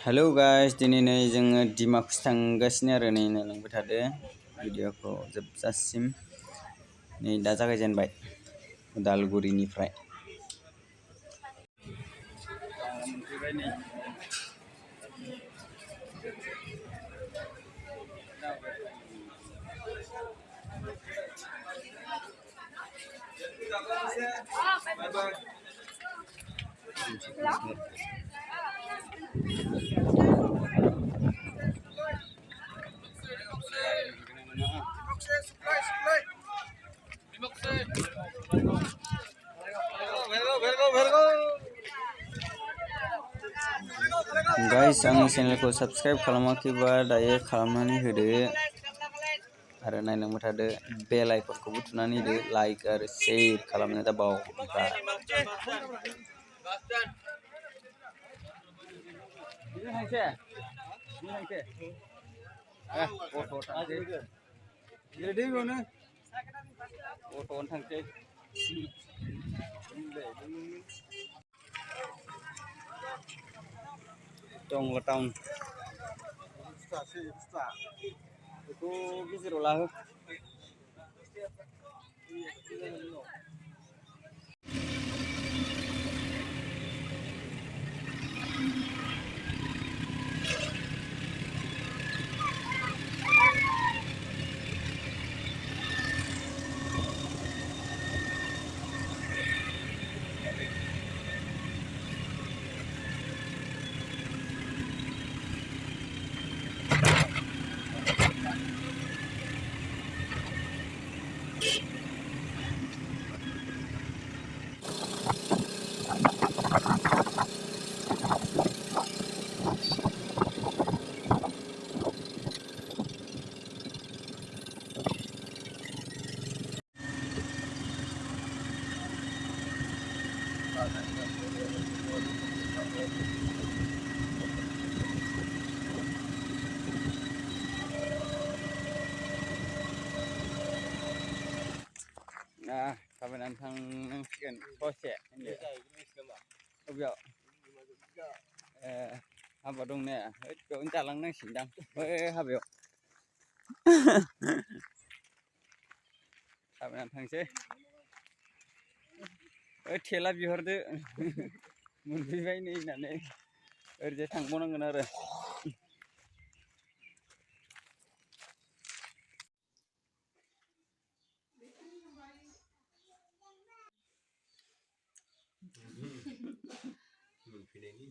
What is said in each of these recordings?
Hello guys दिनै नै जोङो डिमाकुसि थांगासिनो आरो नै नायलांबाय थादो भिडिअखौ जोबजासिम नै दा जागायजेनबाय उदालगुरिनिफ्राय गाइस आंनि चेनेलखौ साबस्क्राइब खालामाखैबा दायो खालामनानै होदो आरो नायलांबाय थादो बेल आइकनखौबो थुनानै होदो लाइक आरो शेयार खालामनो दाबाव Tong Taun itu bisa rolah Nah, kami nantang nangsikan kosek ini. Obyak. Apa dong nih? Kau jalan nang sindang. Habis. Kami nantang sih. Thela bihorde. Munfibai nih nane. Erja tanggungan ada.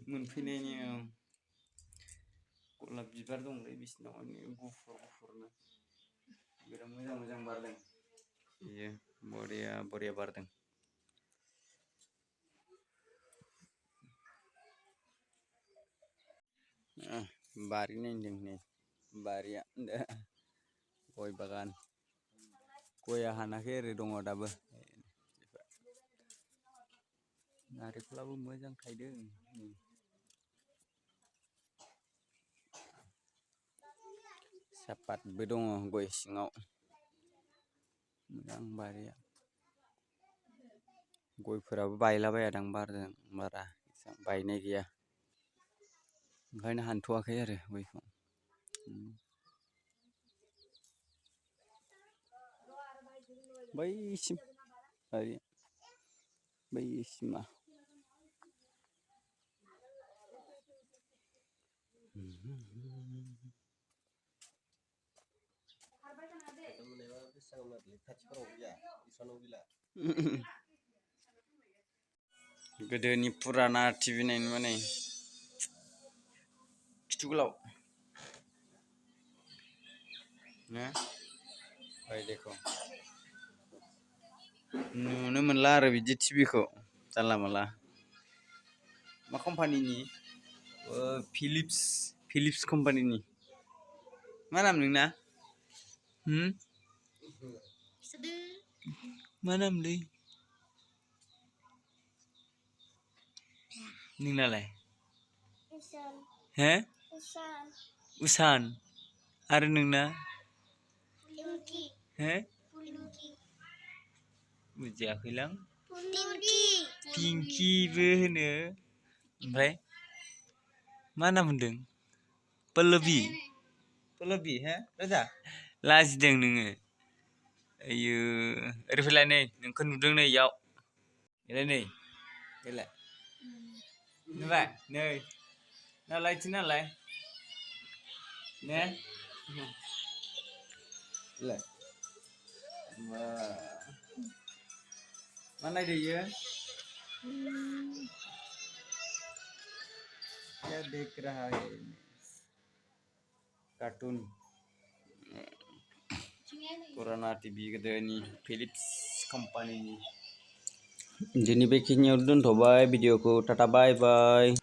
Munfinanya gulab bibar dong deh bisnaw ini gufur-gufurna biar moja bardeng iya boria bardeng bari nih baria ndak goi bagan goi hanake dong dabe nareklaबो मोजां थायदों सापातबो दङ गय सिङाव मोजां बारिया गयफोराबो बायलाबाया दां बारदों बारा बायनाय गैया ओंखायनो हानथ'वाखै आरो गयखौ बैसिम बारि बैसिमा गोदोनि पुराना टिभि नायनो माने खिथु गोलाव ना ओइ देखो नुनो मोनला आरो बिदि टिभिखौ जानला माला मा कम्पानिनि फिलिप्स कम्पानिनि मा नाम नोंना मा नामलै नोंनालाय हे उसान आरो नोंना हे बुजियाखैलां पिंकिबो होनो ओमफ्राय Mana mendeng? Pelebi. Pelebi, ha? Raja? Laजिदों नोङो. Ayo, ओरै फैलाय नै, नोंखौ नुदों नै इयाव. Ini nih. Gila. Nih, nih. Nalai cina lai. Nih. Gila. Wah. Mana dia? क्या देख रहा है कार्टून पुराना टीवी गोदोनि फिलिप्स कम्पानिनि दिनै बेखिनियाव दोनथ'बाय भिडिअखौ टाटा बाय बाय